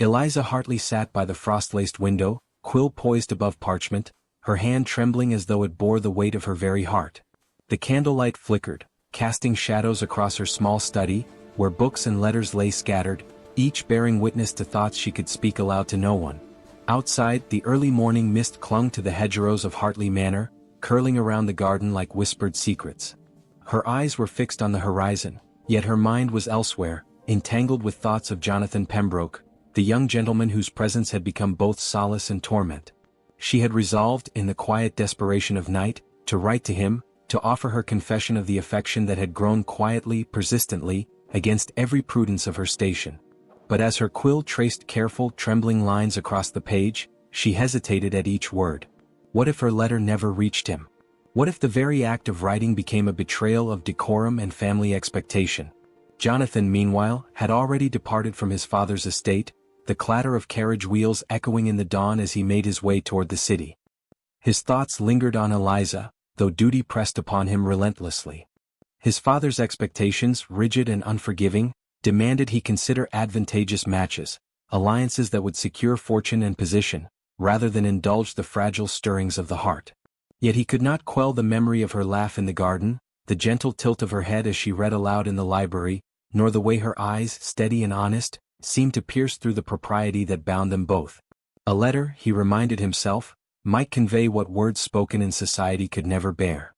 Eliza Hartley sat by the frost-laced window, quill poised above parchment, her hand trembling as though it bore the weight of her very heart. The candlelight flickered, casting shadows across her small study, where books and letters lay scattered, each bearing witness to thoughts she could speak aloud to no one. Outside, the early morning mist clung to the hedgerows of Hartley Manor, curling around the garden like whispered secrets. Her eyes were fixed on the horizon, yet her mind was elsewhere, entangled with thoughts of Jonathan Pembroke, the young gentleman whose presence had become both solace and torment. She had resolved, in the quiet desperation of night, to write to him, to offer her confession of the affection that had grown quietly, persistently, against every prudence of her station. But as her quill traced careful, trembling lines across the page, she hesitated at each word. What if her letter never reached him? What if the very act of writing became a betrayal of decorum and family expectation? Jonathan, meanwhile, had already departed from his father's estate, the clatter of carriage wheels echoing in the dawn as he made his way toward the city. His thoughts lingered on Eliza, though duty pressed upon him relentlessly. His father's expectations, rigid and unforgiving, demanded he consider advantageous matches, alliances that would secure fortune and position, rather than indulge the fragile stirrings of the heart. Yet he could not quell the memory of her laugh in the garden, the gentle tilt of her head as she read aloud in the library, nor the way her eyes, steady and honest, seemed to pierce through the propriety that bound them both. A letter, he reminded himself, might convey what words spoken in society could never bear.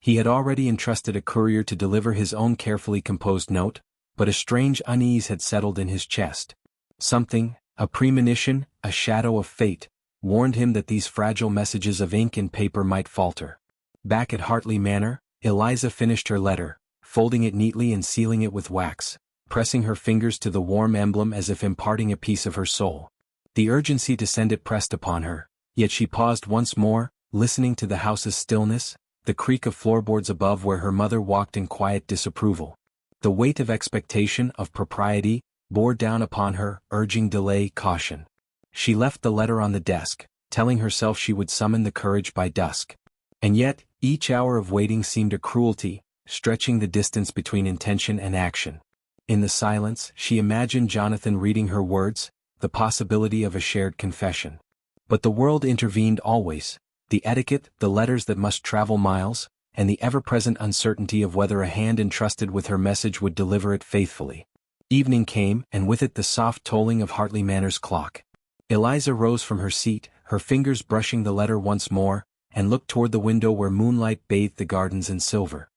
He had already entrusted a courier to deliver his own carefully composed note, but a strange unease had settled in his chest. Something, a premonition, a shadow of fate, warned him that these fragile messages of ink and paper might falter. Back at Hartley Manor, Eliza finished her letter, folding it neatly and sealing it with wax, pressing her fingers to the warm emblem as if imparting a piece of her soul. The urgency to send it pressed upon her, yet she paused once more, listening to the house's stillness, the creak of floorboards above where her mother walked in quiet disapproval. The weight of expectation, of propriety, bore down upon her, urging delay, caution. She left the letter on the desk, telling herself she would summon the courage by dusk. And yet, each hour of waiting seemed a cruelty, stretching the distance between intention and action. In the silence, she imagined Jonathan reading her words, the possibility of a shared confession. But the world intervened always, the etiquette, the letters that must travel miles, and the ever-present uncertainty of whether a hand entrusted with her message would deliver it faithfully. Evening came, and with it the soft tolling of Hartley Manor's clock. Eliza rose from her seat, her fingers brushing the letter once more, and looked toward the window where moonlight bathed the gardens in silver.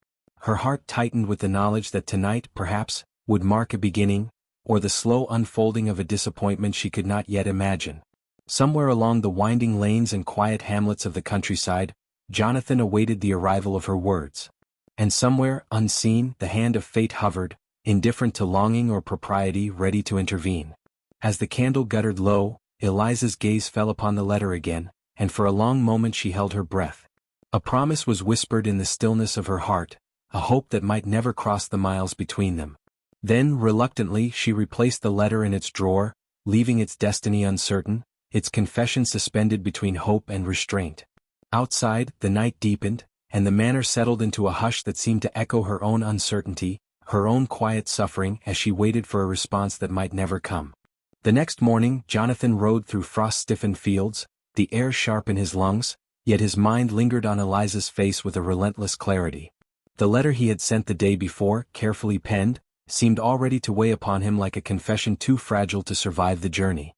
Her heart tightened with the knowledge that tonight, perhaps, would mark a beginning, or the slow unfolding of a disappointment she could not yet imagine. Somewhere along the winding lanes and quiet hamlets of the countryside, Jonathan awaited the arrival of her words. And somewhere, unseen, the hand of fate hovered, indifferent to longing or propriety, ready to intervene. As the candle guttered low, Eliza's gaze fell upon the letter again, and for a long moment she held her breath. A promise was whispered in the stillness of her heart, a hope that might never cross the miles between them. Then, reluctantly, she replaced the letter in its drawer, leaving its destiny uncertain, its confession suspended between hope and restraint. Outside, the night deepened, and the manor settled into a hush that seemed to echo her own uncertainty, her own quiet suffering as she waited for a response that might never come. The next morning, Jonathan rode through frost-stiffened fields, the air sharp in his lungs, yet his mind lingered on Eliza's face with a relentless clarity. The letter he had sent the day before, carefully penned, seemed already to weigh upon him like a confession too fragile to survive the journey.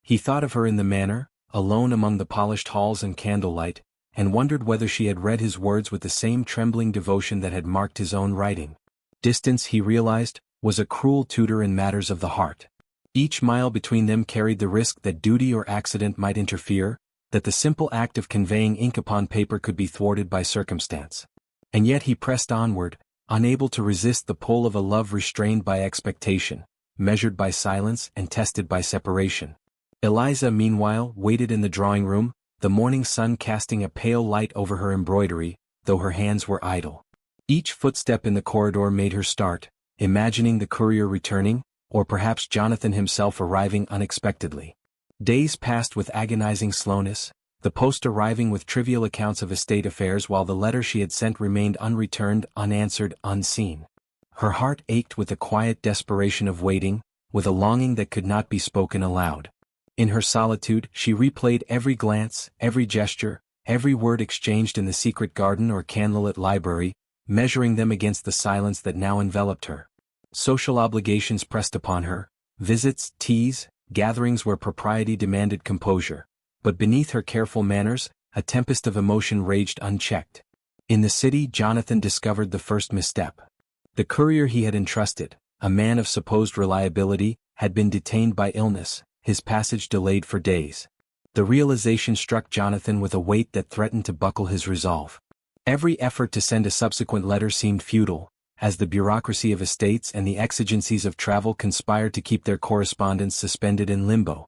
He thought of her in the manor, alone among the polished halls and candlelight, and wondered whether she had read his words with the same trembling devotion that had marked his own writing. Distance, he realized, was a cruel tutor in matters of the heart. Each mile between them carried the risk that duty or accident might interfere, that the simple act of conveying ink upon paper could be thwarted by circumstance. And yet he pressed onward, unable to resist the pull of a love restrained by expectation, measured by silence and tested by separation. Eliza, meanwhile, waited in the drawing-room, the morning sun casting a pale light over her embroidery, though her hands were idle. Each footstep in the corridor made her start, imagining the courier returning, or perhaps Jonathan himself arriving unexpectedly. Days passed with agonizing slowness, the post arriving with trivial accounts of estate affairs while the letter she had sent remained unreturned, unanswered, unseen. Her heart ached with the quiet desperation of waiting, with a longing that could not be spoken aloud. In her solitude, she replayed every glance, every gesture, every word exchanged in the secret garden or candlelit library, measuring them against the silence that now enveloped her. Social obligations pressed upon her, visits, teas, gatherings where propriety demanded composure. But beneath her careful manners, a tempest of emotion raged unchecked. In the city, Jonathan discovered the first misstep. The courier he had entrusted, a man of supposed reliability, had been detained by illness, his passage delayed for days. The realization struck Jonathan with a weight that threatened to buckle his resolve. Every effort to send a subsequent letter seemed futile, as the bureaucracy of estates and the exigencies of travel conspired to keep their correspondence suspended in limbo.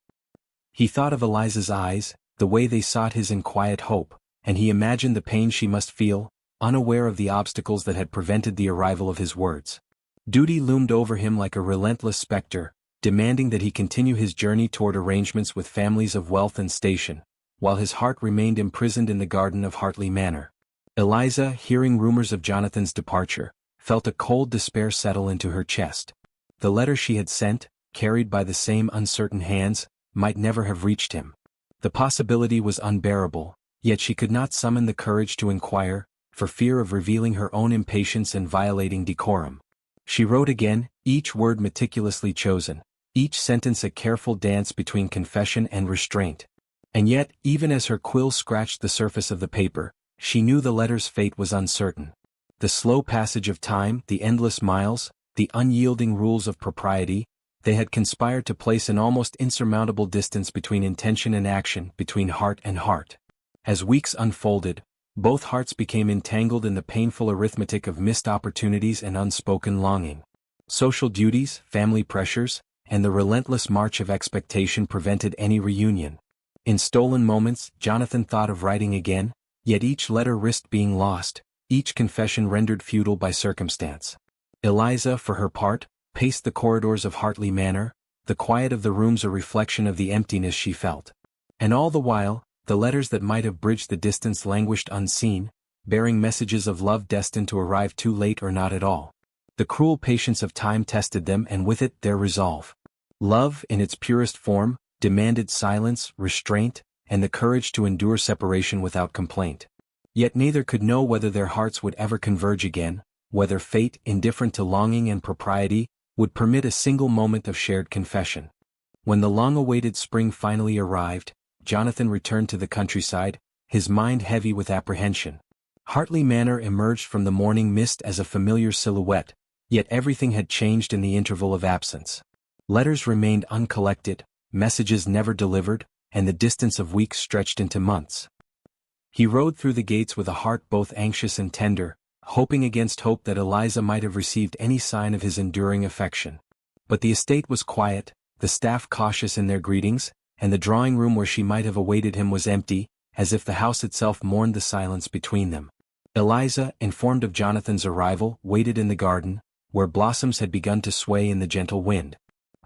He thought of Eliza's eyes, the way they sought his in quiet hope, and he imagined the pain she must feel, unaware of the obstacles that had prevented the arrival of his words. Duty loomed over him like a relentless specter, demanding that he continue his journey toward arrangements with families of wealth and station, while his heart remained imprisoned in the garden of Hartley Manor. Eliza, hearing rumors of Jonathan's departure, felt a cold despair settle into her chest. The letter she had sent, carried by the same uncertain hands, might never have reached him. The possibility was unbearable, yet she could not summon the courage to inquire, for fear of revealing her own impatience and violating decorum. She wrote again, each word meticulously chosen, each sentence a careful dance between confession and restraint. And yet, even as her quill scratched the surface of the paper, she knew the letter's fate was uncertain. The slow passage of time, the endless miles, the unyielding rules of propriety, they had conspired to place an almost insurmountable distance between intention and action, between heart and heart. As weeks unfolded, both hearts became entangled in the painful arithmetic of missed opportunities and unspoken longing. Social duties, family pressures, and the relentless march of expectation prevented any reunion. In stolen moments, Jonathan thought of writing again, yet each letter risked being lost, each confession rendered futile by circumstance. Eliza, for her part, paced the corridors of Hartley Manor, the quiet of the rooms a reflection of the emptiness she felt. And all the while, the letters that might have bridged the distance languished unseen, bearing messages of love destined to arrive too late or not at all. The cruel patience of time tested them, and with it their resolve. Love, in its purest form, demanded silence, restraint, and the courage to endure separation without complaint. Yet neither could know whether their hearts would ever converge again, whether fate, indifferent to longing and propriety, would permit a single moment of shared confession. When the long-awaited spring finally arrived, Jonathan returned to the countryside, his mind heavy with apprehension. Hartley Manor emerged from the morning mist as a familiar silhouette, yet everything had changed in the interval of absence. Letters remained uncollected, messages never delivered, and the distance of weeks stretched into months. He rode through the gates with a heart both anxious and tender, hoping against hope that Eliza might have received any sign of his enduring affection. But the estate was quiet, the staff cautious in their greetings, and the drawing room where she might have awaited him was empty, as if the house itself mourned the silence between them. Eliza, informed of Jonathan's arrival, waited in the garden, where blossoms had begun to sway in the gentle wind.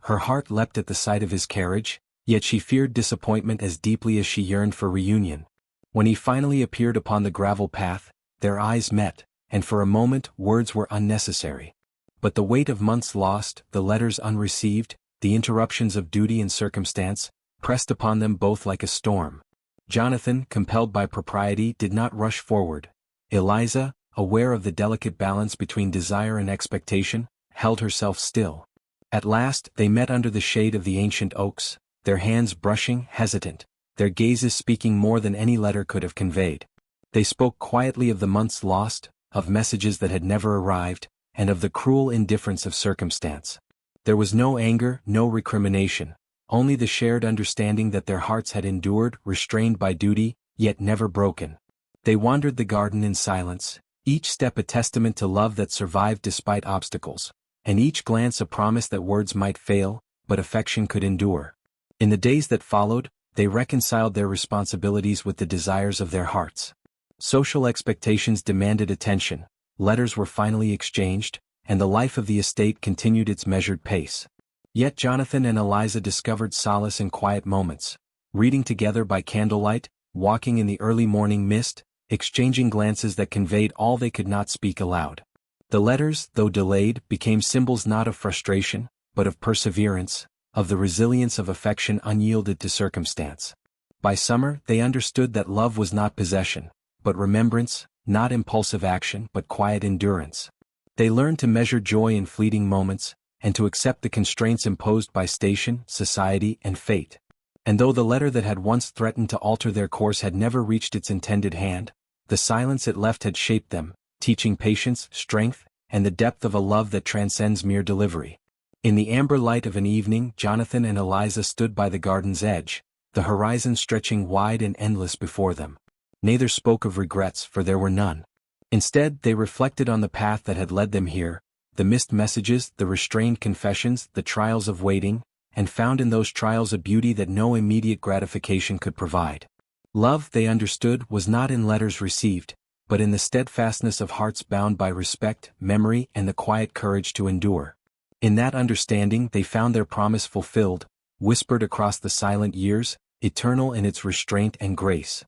Her heart leapt at the sight of his carriage, yet she feared disappointment as deeply as she yearned for reunion. When he finally appeared upon the gravel path, their eyes met, and for a moment words were unnecessary. But the weight of months lost, the letters unreceived, the interruptions of duty and circumstance, pressed upon them both like a storm. Jonathan, compelled by propriety, did not rush forward. Eliza, aware of the delicate balance between desire and expectation, held herself still. At last, they met under the shade of the ancient oaks, their hands brushing, hesitant, their gazes speaking more than any letter could have conveyed. They spoke quietly of the months lost, of messages that had never arrived, and of the cruel indifference of circumstance. There was no anger, no recrimination, only the shared understanding that their hearts had endured, restrained by duty, yet never broken. They wandered the garden in silence, each step a testament to love that survived despite obstacles, and each glance a promise that words might fail, but affection could endure. In the days that followed, they reconciled their responsibilities with the desires of their hearts. Social expectations demanded attention, letters were finally exchanged, and the life of the estate continued its measured pace. Yet Jonathan and Eliza discovered solace in quiet moments, reading together by candlelight, walking in the early morning mist, exchanging glances that conveyed all they could not speak aloud. The letters, though delayed, became symbols not of frustration, but of perseverance, of the resilience of affection unyielded to circumstance. By summer they understood that love was not possession, but remembrance, not impulsive action but quiet endurance. They learned to measure joy in fleeting moments, and to accept the constraints imposed by station, society, and fate. And though the letter that had once threatened to alter their course had never reached its intended hand, the silence it left had shaped them, teaching patience, strength, and the depth of a love that transcends mere delivery. In the amber light of an evening, Jonathan and Eliza stood by the garden's edge, the horizon stretching wide and endless before them. Neither spoke of regrets, for there were none. Instead, they reflected on the path that had led them here, the missed messages, the restrained confessions, the trials of waiting, and found in those trials a beauty that no immediate gratification could provide. Love, they understood, was not in letters received, but in the steadfastness of hearts bound by respect, memory, and the quiet courage to endure. In that understanding they found their promise fulfilled, whispered across the silent years, eternal in its restraint and grace.